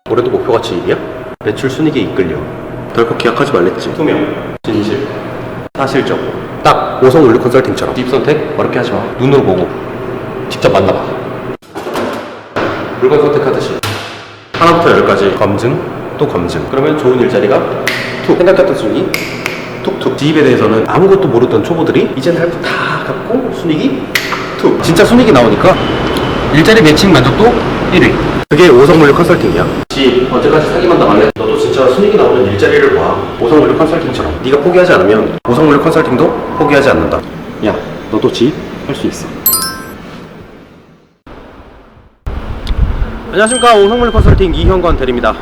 올해도 목표가치 1이야? 매출 순이익에 이끌려. 덜컥 계약하지 말랬지. 투명, 진실, 사실적. 딱 오성울류 컨설팅처럼. 딥 선택 어렵게 하지 마. 눈으로 보고 직접 만나봐. 물건 선택하듯이 하나부터 열까지 검증 또 검증. 그러면 좋은 일자리가 툭. 생각했던 순위 툭툭. 지입에 대해서는 아무것도 모르던 초보들이 이제는 할 거 다 갖고 순이익이 툭. 진짜 순이익이 나오니까 일자리 매칭 만족도 1위. 그게 오성물류 컨설팅이야. 지 언제까지 사기만 당할래? 너도 진짜 순이익이 나오는 일자리를 봐. 오성물류 컨설팅처럼. 네가 포기하지 않으면 오성물류 컨설팅도 포기하지 않는다. 야, 너도 지 할 수 있어. 안녕하십니까, 오성물류 컨설팅 이형관 대리입니다.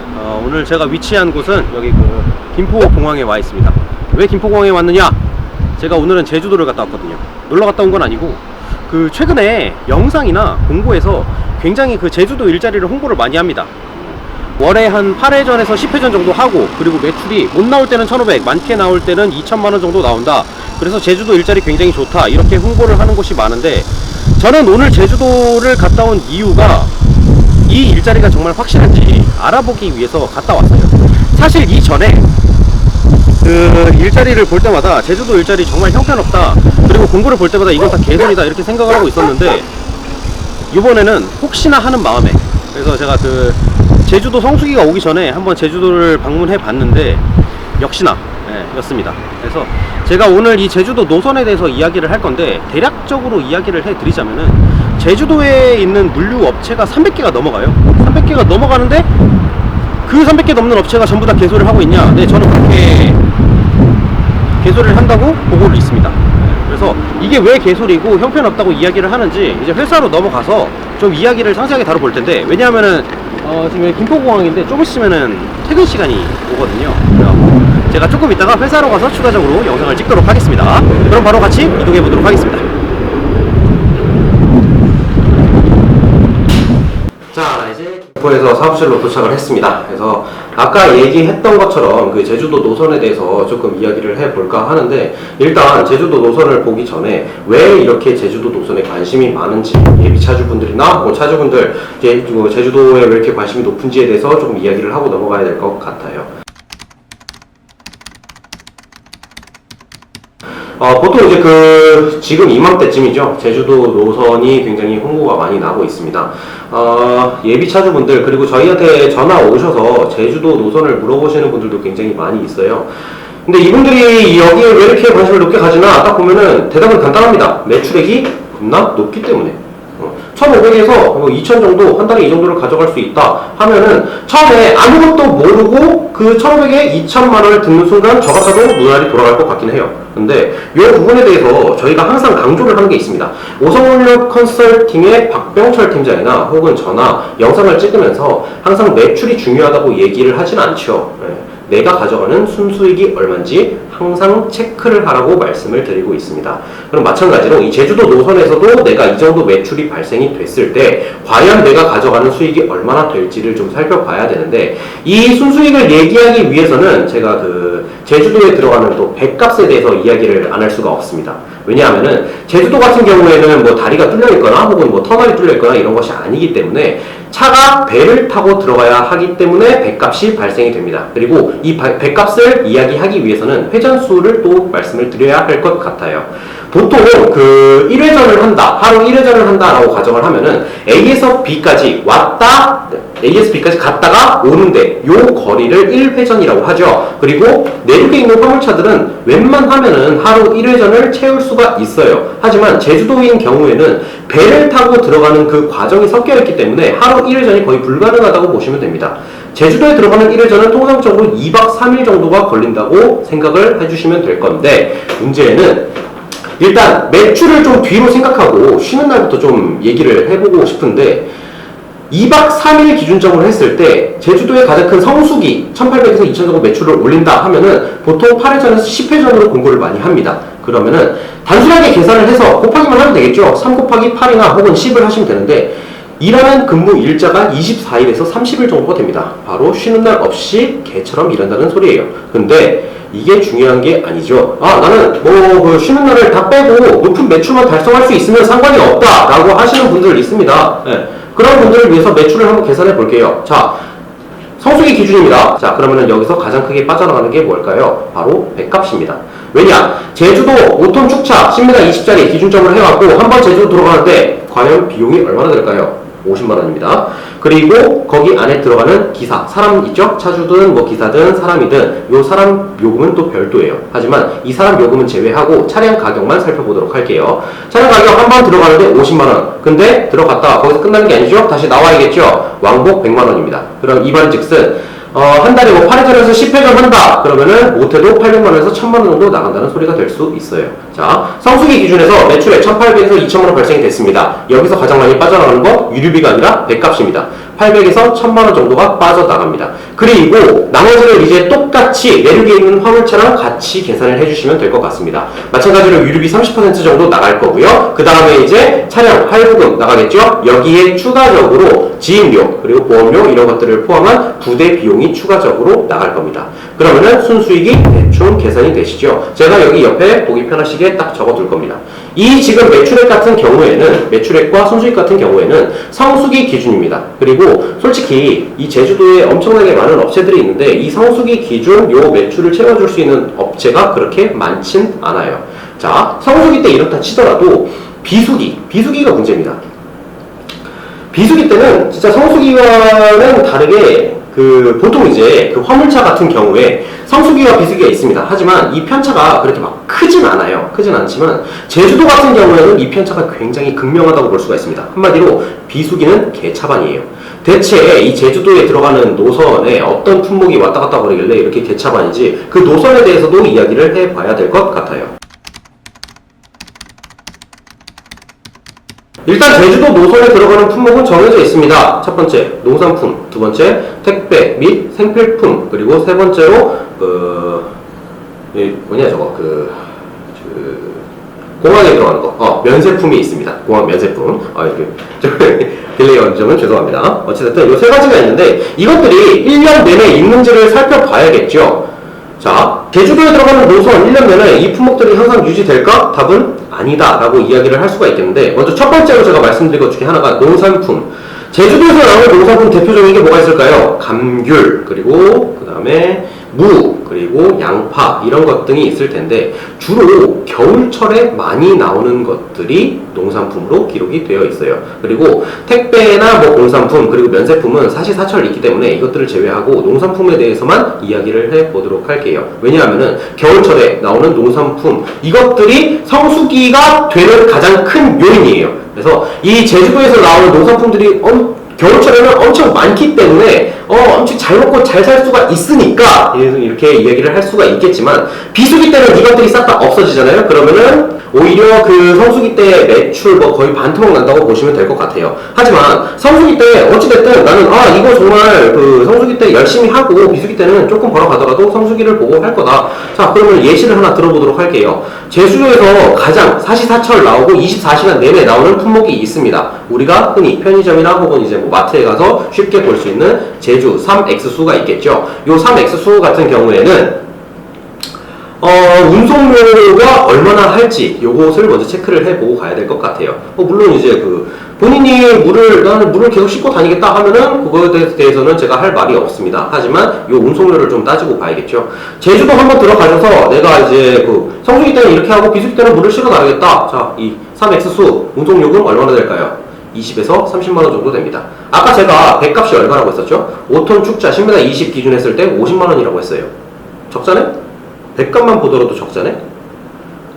오늘 제가 위치한 곳은 여기 김포공항에 와 있습니다. 왜 김포공항에 왔느냐? 제가 오늘은 제주도를 갔다 왔거든요. 놀러 갔다 온 건 아니고 최근에 영상이나 공고에서 굉장히 제주도 일자리를 홍보를 많이 합니다. 월에 한 8회전에서 10회전 정도 하고, 그리고 매출이 못 나올 때는 1,500, 많게 나올 때는 2,000만원 정도 나온다. 그래서 제주도 일자리 굉장히 좋다, 이렇게 홍보를 하는 곳이 많은데, 저는 오늘 제주도를 갔다 온 이유가 이 일자리가 정말 확실한지 알아보기 위해서 갔다 왔어요. 사실 이전에 일자리를 볼 때마다 제주도 일자리 정말 형편없다, 그리고 공고를 볼 때마다 이건 다 개소리다, 이렇게 생각을 하고 있었는데, 이번에는 혹시나 하는 마음에, 그래서 제가 제주도 성수기가 오기 전에 한번 제주도를 방문해 봤는데 역시나 였습니다. 그래서 제가 오늘 이 제주도 노선에 대해서 이야기를 할 건데, 대략적으로 이야기를 해 드리자면은 제주도에 있는 물류 업체가 300개가 넘어가요. 300개가 넘어가는데 그 300개 넘는 업체가 전부 다 개소리를 하고 있냐? 네, 저는 그렇게 개소리를 한다고 보고 있습니다. 그래서 이게 왜 개소리고 형편없다고 이야기를 하는지 이제 회사로 넘어가서 좀 이야기를 상세하게 다뤄볼 텐데, 왜냐하면은 지금 여기 김포공항인데 좀 있으면은 퇴근 시간이 오거든요. 그래서 제가 조금 있다가 회사로 가서 추가적으로 영상을 찍도록 하겠습니다. 그럼 바로 같이 이동해 보도록 하겠습니다. 자, 이제 김포에서 사무실로 도착을 했습니다. 그래서 아까 얘기했던 것처럼 제주도 노선에 대해서 조금 이야기를 해볼까 하는데, 일단 제주도 노선을 보기 전에 왜 이렇게 제주도 노선에 관심이 많은지, 예비 차주분들이나 차주분들 제주도에 왜 이렇게 관심이 높은지에 대해서 조금 이야기를 하고 넘어가야 될 것 같아요. 보통 이제 지금 이맘때쯤이죠. 제주도 노선이 굉장히 홍보가 많이 나고 있습니다. 예비 차주분들, 그리고 저희한테 전화 오셔서 제주도 노선을 물어보시는 분들도 굉장히 많이 있어요. 근데 이분들이 여기에 왜 이렇게 관심을 높게 가지나 딱 보면은 대답은 간단합니다. 매출액이 겁나 높기 때문에. 1,500에서 2,000 정도, 한 달에 이 정도를 가져갈 수 있다 하면은, 처음에 아무것도 모르고 그 1,500에 2,000만원을 듣는 순간 저 같아도 눈알이 돌아갈 것 같긴 해요. 근데 이 부분에 대해서 저희가 항상 강조를 하는 게 있습니다. 오성물류 컨설팅의 박병철 팀장이나 혹은 저나 영상을 찍으면서 항상 매출이 중요하다고 얘기를 하진 않죠. 내가 가져가는 순수익이 얼마인지 항상 체크를 하라고 말씀을 드리고 있습니다. 그럼 마찬가지로 이 제주도 노선에서도 내가 이 정도 매출이 발생이 됐을 때 과연 내가 가져가는 수익이 얼마나 될지를 좀 살펴봐야 되는데, 이 순수익을 얘기하기 위해서는 제가 제주도에 들어가는 또 배값에 대해서 이야기를 안 할 수가 없습니다. 왜냐하면은 제주도 같은 경우에는 다리가 뚫려 있거나 혹은 터널이 뚫려 있거나 이런 것이 아니기 때문에 차가 배를 타고 들어가야 하기 때문에 배값이 발생이 됩니다. 그리고 이 배값을 이야기하기 위해서는 회전수를 또 말씀을 드려야 할 것 같아요. 보통 1회전을 한다, 하루 1회전을 한다라고 가정을 하면은 A에서 B까지 왔다, A에서 B까지 갔다가 오는데 요 거리를 1회전이라고 하죠. 그리고 내륙에 있는 화물차들은 웬만하면은 하루 1회전을 채울 수가 있어요. 하지만 제주도인 경우에는 배를 타고 들어가는 그 과정이 섞여 있기 때문에 하루 1회전이 거의 불가능하다고 보시면 됩니다. 제주도에 들어가는 1회전은 통상적으로 2박 3일 정도가 걸린다고 생각을 해주시면 될 건데, 문제는 일단 매출을 좀 뒤로 생각하고 쉬는 날부터 좀 얘기를 해보고 싶은데, 2박 3일 기준점으로 했을 때 제주도의 가장 큰 성수기 1,800에서 2,000 정도 매출을 올린다 하면은 보통 8회전에서 10회전으로 공고를 많이 합니다. 그러면은 단순하게 계산을 해서 곱하기만 하면 되겠죠. 3 곱하기 8이나 혹은 10을 하시면 되는데, 일하는 근무 일자가 24일에서 30일 정도가 됩니다. 바로 쉬는 날 없이 개처럼 일한다는 소리예요. 근데 이게 중요한 게 아니죠. 나는 쉬는 날을 다 빼고 높은 매출만 달성할 수 있으면 상관이 없다 라고 하시는 분들 있습니다. 그런 분들을 위해서 매출을 한번 계산해 볼게요. 자, 성수기 기준입니다. 자, 그러면은 여기서 가장 크게 빠져나가는 게 뭘까요? 바로 배값입니다. 왜냐? 제주도 5톤 축차 10m 20짜리 기준점으로 해갖고 한번 제주도 들어가는데 과연 비용이 얼마나 들까요? 50만원입니다. 그리고 거기 안에 들어가는 기사, 사람 있죠? 차주든 뭐 기사든 사람이든 요 사람 요금은 또 별도예요. 하지만 이 사람 요금은 제외하고 차량 가격만 살펴보도록 할게요. 차량 가격 한 번 들어가는데 50만원. 근데 들어갔다 거기서 끝나는 게 아니죠? 다시 나와야겠죠? 왕복 100만원입니다. 그럼 이 말은즉슨 한 달에 뭐 8회전에서 10회전 한다. 그러면은 못해도 800만원에서 1000만원 정도 나간다는 소리가 될 수 있어요. 자, 성수기 기준에서 매출액 1800에서 2000만원 발생이 됐습니다. 여기서 가장 많이 빠져나가는 건 유류비가 아니라 배값입니다. 800에서 1000만원 정도가 빠져나갑니다. 그리고 나머지를 이제 똑같이 내륙에 있는 화물차랑 같이 계산을 해주시면 될 것 같습니다. 마찬가지로 유류비 30% 정도 나갈 거고요. 그 다음에 이제 차량 할부금 나가겠죠? 여기에 추가적으로 지임료 그리고 보험료 이런 것들을 포함한 부대 비용이 추가적으로 나갈 겁니다. 그러면은 순수익이 대충 계산이 되시죠? 제가 여기 옆에 보기 편하시게 딱 적어둘 겁니다. 이 지금 매출액 같은 경우에는 매출액과 순수익 같은 경우에는 성수기 기준입니다. 그리고 솔직히 이 제주도에 엄청나게 많은 업체들이 있는데 이 성수기 기준 요 매출을 채워줄 수 있는 업체가 그렇게 많진 않아요. 자, 성수기 때 이렇다 치더라도 비수기가 문제입니다. 비수기 때는 진짜 성수기와는 다르게 보통 이제 화물차 같은 경우에 성수기와 비수기가 있습니다. 하지만 이 편차가 그렇게 막 크진 않아요. 크진 않지만 제주도 같은 경우에는 이 편차가 굉장히 극명하다고 볼 수가 있습니다. 한마디로 비수기는 개차반이에요. 대체 이 제주도에 들어가는 노선에 어떤 품목이 왔다 갔다 거리길래 이렇게 개차반인지 그 노선에 대해서도 이야기를 해봐야 될 것 같아요. 일단 제주도 노선에 들어가는 품목은 정해져 있습니다. 첫 번째 농산품, 두 번째 택배 및 생필품, 그리고 세 번째로 공항에 들어가는 거, 면세품이 있습니다. 공항 면세품. 이렇게 딜레이 온 점은 죄송합니다. 어찌됐든 이 세 가지가 있는데 이것들이 1년 내내 있는지를 살펴봐야겠죠. 자, 제주도에 들어가는 노선 1년 내내 이 품목들이 항상 유지될까? 답은 아니다 라고 이야기를 할 수가 있겠는데, 먼저 첫 번째로 제가 말씀드린 것 중에 하나가 농산품. 제주도에서 나오는 농산품 대표적인 게 뭐가 있을까요? 감귤, 그리고 그 다음에 무, 그리고 양파 이런 것 등이 있을 텐데 주로 겨울철에 많이 나오는 것들이 농산품으로 기록이 되어 있어요. 그리고 택배나 뭐 공산품 그리고 면세품은 사시사철이 있기 때문에 이것들을 제외하고 농산품에 대해서만 이야기를 해보도록 할게요. 왜냐하면은 겨울철에 나오는 농산품 이것들이 성수기가 되는 가장 큰 요인이에요. 그래서 이 제주도에서 나오는 농산품들이 겨울철에는 엄청 많기 때문에 엄청 잘 먹고 잘 살 수가 있으니까 이렇게 이야기를 할 수가 있겠지만, 비수기 때는 이것들이 싹 다 없어지잖아요. 그러면은 오히려 그 성수기 때 매출 거의 반토막 난다고 보시면 될 것 같아요. 하지만 성수기 때 어찌됐든 나는 이거 정말 그 성수기 때 열심히 하고 비수기 때는 조금 벌어가더라도 성수기를 보고 할 거다. 자, 그러면 예시를 하나 들어보도록 할게요. 제주도에서 가장 사시사철 나오고 24시간 내내 나오는 품목이 있습니다. 우리가 흔히 편의점이나 혹은 이제 뭐 마트에 가서 쉽게 볼 수 있는 제주 3X수가 있겠죠. 요 3X수 같은 경우에는 운송료가 얼마나 할지 요것을 먼저 체크를 해보고 가야 될 것 같아요. 물론 이제 본인이 나는 물을 계속 싣고 다니겠다 하면은 그거에 대해서는 제가 할 말이 없습니다. 하지만 요 운송료를 좀 따지고 봐야겠죠. 제주도 한번 들어가셔서 내가 이제 성수기 때는 이렇게 하고 비수기 때는 물을 실어 나가겠다. 자, 이 3X수 운송요금 얼마나 될까요? 20에서 30만원 정도 됩니다. 아까 제가 배값이 얼마라고 했었죠? 5톤 축자 10m 20 기준 했을 때 50만원이라고 했어요. 적자네? 배값만 보더라도 적자네?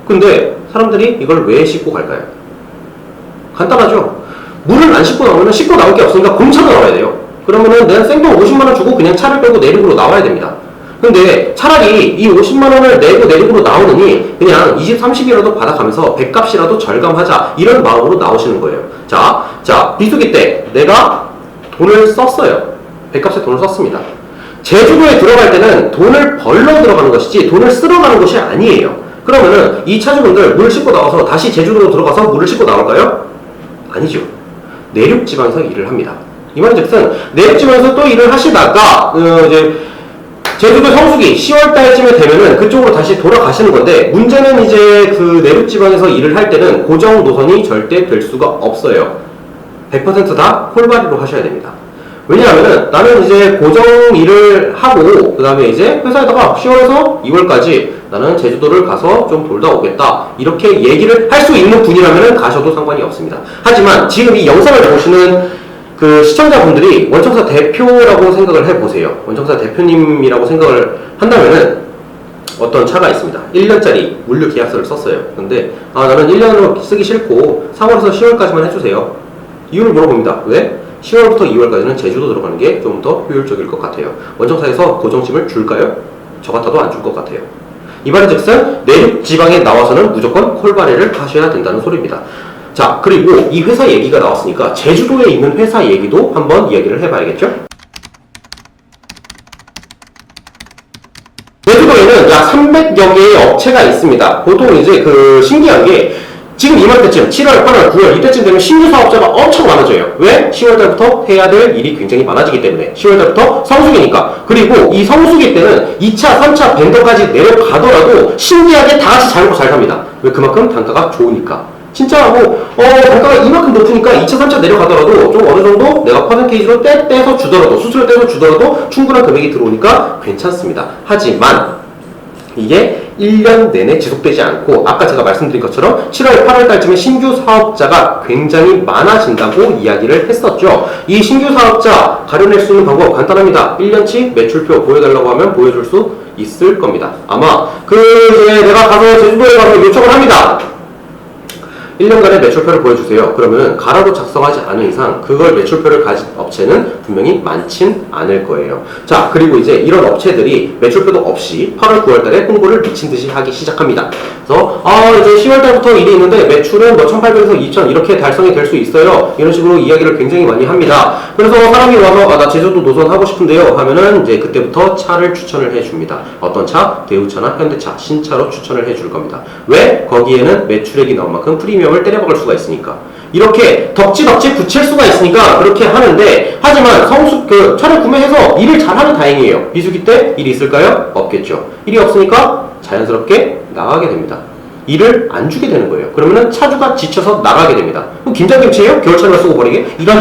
근데 사람들이 이걸 왜 싣고 갈까요? 간단하죠? 물을 안 싣고 나오면 싣고 나올 게 없으니까 공차로 나와야 돼요. 그러면은 내가 생돈 50만원 주고 그냥 차를 끌고 내륙으로 나와야 됩니다. 근데 차라리 이 50만원을 내고 내륙으로 나오느니 그냥 20, 30이라도 받아가면서 배값이라도 절감하자 이런 마음으로 나오시는 거예요. 자, 비수기 때 내가 돈을 썼어요. 배값에 돈을 썼습니다. 제주도에 들어갈 때는 돈을 벌러 들어가는 것이지 돈을 쓸어 가는 것이 아니에요. 그러면은 이 차주분들 물을 싣고 나와서 다시 제주도로 들어가서 물을 싣고 나올까요? 아니죠. 내륙지방에서 일을 합니다. 이 말인즉슨 내륙지방에서 또 일을 하시다가 이제 제주도 성수기 10월달쯤에 되면은 그쪽으로 다시 돌아가시는 건데, 문제는 이제 내륙지방에서 일을 할 때는 고정 노선이 절대 될 수가 없어요. 100% 다 홀바리로 하셔야 됩니다. 왜냐하면은 나는 이제 고정 일을 하고 그 다음에 이제 회사에다가 10월에서 2월까지 나는 제주도를 가서 좀 돌다 오겠다 이렇게 얘기를 할 수 있는 분이라면 가셔도 상관이 없습니다. 하지만 지금 이 영상을 보시는 그 시청자분들이 원청사 대표라고 생각을 해보세요. 원청사 대표님이라고 생각을 한다면은 어떤 차가 있습니다. 1년짜리 물류 계약서를 썼어요. 근데 나는 1년으로 쓰기 싫고 3월에서 10월까지만 해주세요. 이유를 물어봅니다. 왜? 10월부터 2월까지는 제주도 들어가는 게 좀 더 효율적일 것 같아요. 원청사에서 고정심을 줄까요? 저 같아도 안 줄 것 같아요. 이 말은 즉슨 내륙 지방에 나와서는 무조건 콜바레를 하셔야 된다는 소리입니다. 자, 그리고 이 회사 얘기가 나왔으니까 제주도에 있는 회사 얘기도 한번 이야기를 해봐야겠죠? 제주도에는 약 300여 개의 업체가 있습니다. 보통 이제 신기한 게 지금 이맘때쯤 7월, 8월, 9월 이때쯤 되면 신규 사업자가 엄청 많아져요. 왜? 10월달부터 해야 될 일이 굉장히 많아지기 때문에 10월달부터 성수기니까. 그리고 이 성수기 때는 2차, 3차 벤더까지 내려가더라도 신기하게 다 같이 잘 먹고 잘 삽니다. 왜? 그만큼 단가가 좋으니까. 진짜 단가가 이만큼 높으니까 2차, 3차 내려가더라도 좀 어느 정도 내가 퍼센테이지로 떼서 주더라도 수수료 떼서 주더라도 충분한 금액이 들어오니까 괜찮습니다. 하지만 이게 1년 내내 지속되지 않고 아까 제가 말씀드린 것처럼 7월, 8월 달쯤에 신규 사업자가 굉장히 많아진다고 이야기를 했었죠. 이 신규 사업자 가려낼 수 있는 방법 간단합니다. 1년치 매출표 보여달라고 하면 보여줄 수 있을 겁니다. 아마 내가 가서 제주도에 가서 요청을 합니다. 1년간의 매출표를 보여주세요. 그러면 가라고 작성하지 않은 이상 그걸 매출표를 가진 업체는 분명히 많진 않을 거예요. 자, 그리고 이제 이런 업체들이 매출표도 없이 8월, 9월 달에 홍보를 미친 듯이 하기 시작합니다. 그래서 이제 10월 달부터 일이 있는데 매출은 1,800에서 2,000 이렇게 달성이 될 수 있어요. 이런 식으로 이야기를 굉장히 많이 합니다. 그래서 사람이 와서 나 제주도 노선 하고 싶은데요 하면은 이제 그때부터 차를 추천을 해줍니다. 어떤 차? 대우차나 현대차, 신차로 추천을 해줄 겁니다. 왜? 거기에는 매출액이 나온 만큼 프리미엄을 때려박을 수가 있으니까. 이렇게 덕지덕지 붙일 수가 있으니까 그렇게 하는데, 하지만 차를 구매해서 일을 잘하면 다행이에요. 비수기 때 일이 있을까요? 없겠죠. 일이 없으니까 자연스럽게 나가게 됩니다. 일을 안 주게 되는 거예요. 그러면은 차주가 지쳐서 나가게 됩니다. 그럼 김장김치예요? 겨울차를 쓰고 버리게? 이런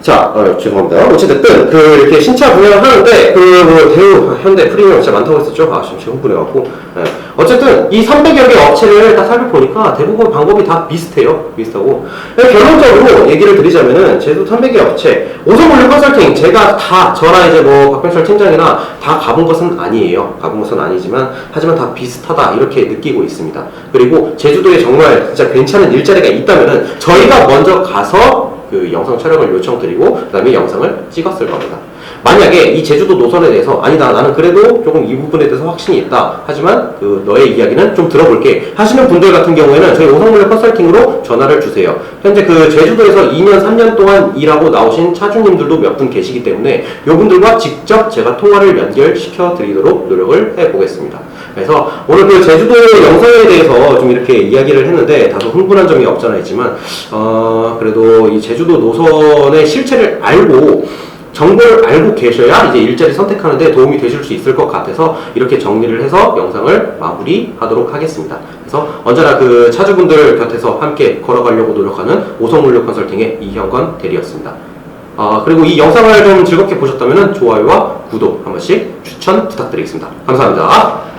자, 죄송합니다. 어찌됐든, 이렇게 신차 분양을 하는데, 대우, 현대, 프리미엄 진짜 많다고 했었죠? 지금 제가 흥분해갖고. 네. 어쨌든, 이 300여 개 업체를 다 살펴보니까 대부분 방법이 다 비슷해요. 비슷하고. 결론적으로 얘기를 드리자면은, 제주도 300개 업체, 오성물류 컨설팅, 제가 저나 이제 박병철 팀장이나 다 가본 것은 아니에요. 가본 것은 아니지만, 하지만 다 비슷하다, 이렇게 느끼고 있습니다. 그리고, 제주도에 정말 진짜 괜찮은 일자리가 있다면은, 저희가 먼저 가서, 영상 촬영을 요청드리고 그 다음에 영상을 찍었을 겁니다. 만약에 이 제주도 노선에 대해서 아니다, 나는 그래도 조금 이 부분에 대해서 확신이 있다, 하지만 너의 이야기는 좀 들어볼게 하시는 분들 같은 경우에는 저희 오성물류 컨설팅으로 전화를 주세요. 현재 제주도에서 2년 3년 동안 일하고 나오신 차주님들도 몇 분 계시기 때문에 이분들과 직접 제가 통화를 연결시켜 드리도록 노력을 해보겠습니다. 그래서 오늘 제주도 영상에 대해서 좀 이렇게 이야기를 했는데 다소 흥분한 점이 없잖아 있지만 그래도 이 제주도 노선의 실체를 알고 정보를 알고 계셔야 이제 일자리 선택하는데 도움이 되실 수 있을 것 같아서 이렇게 정리를 해서 영상을 마무리하도록 하겠습니다. 그래서 언제나 차주분들 곁에서 함께 걸어가려고 노력하는 오성물류 컨설팅의 이형건 대리였습니다. 그리고 이 영상을 좀 즐겁게 보셨다면 좋아요와 구독 한 번씩 추천 부탁드리겠습니다. 감사합니다.